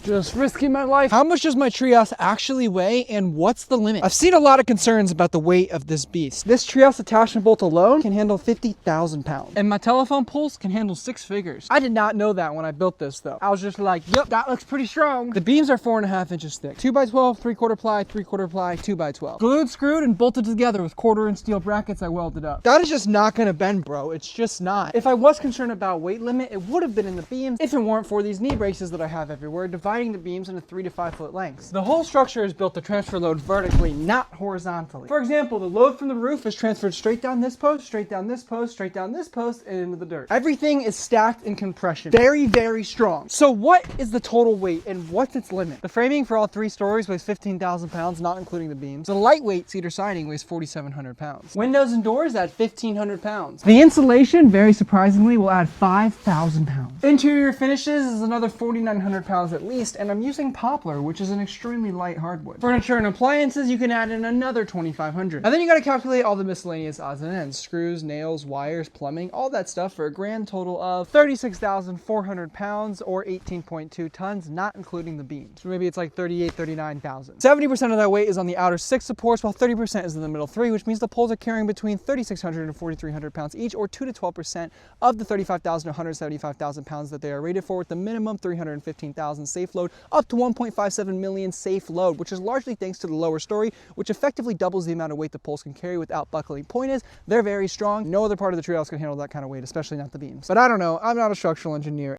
Just risking my life. How much does my treehouse actually weigh and what's the limit? I've seen a lot of concerns about the weight of this beast. This treehouse attachment bolt alone can handle 50,000 pounds. And my telephone poles can handle 6 figures. I did not know that when I built this though. I was just like, yep, that looks pretty strong. The beams are 4.5 inches thick. 2x12, 3/4 ply, 3/4 ply, 2x12. Glued, screwed, and bolted together with 1/4-inch steel brackets I welded up. That is just not gonna bend, bro. It's just not. If I was concerned about weight limit, it would have been in the beams if it weren't for these knee braces that I have everywhere, dividing the beams into 3 to 5 foot lengths. The whole structure is built to transfer load vertically, not horizontally. For example, the load from the roof is transferred straight down this post, straight down this post, straight down this post, and into the dirt. Everything is stacked in compression. Very, very strong. So what is the total weight and what's its limit? The framing for all 3 stories weighs 15,000 pounds, not including the beams. The lightweight cedar siding weighs 4,700 pounds. Windows and doors add 1,500 pounds. The insulation, very surprisingly, will add 5,000 pounds. Interior finishes is another 4,900 pounds at least, and I'm using poplar, which is an extremely light hardwood. Furniture and appliances, you can add in another 2,500. And then you gotta calculate all the miscellaneous odds and ends, screws, nails, wires, plumbing, all that stuff for a grand total of 36,400 pounds or 18.2 tons, not including the beams. So maybe it's like 38, 39,000. 70% of that weight is on the outer 6 supports, while 30% is in the middle 3, which means the poles are carrying between 3,600 and 4,300 pounds each, or 2 to 12% of the 35,000 to 175,000 pounds that they are rated for, with the minimum 315,000 safe load up to 1.57 million safe load, which is largely thanks to the lower story, which effectively doubles the amount of weight the poles can carry without buckling. Point is, they're very strong. No other part of the treehouse can handle that kind of weight, especially not the beams. But I don't know, I'm not a structural engineer.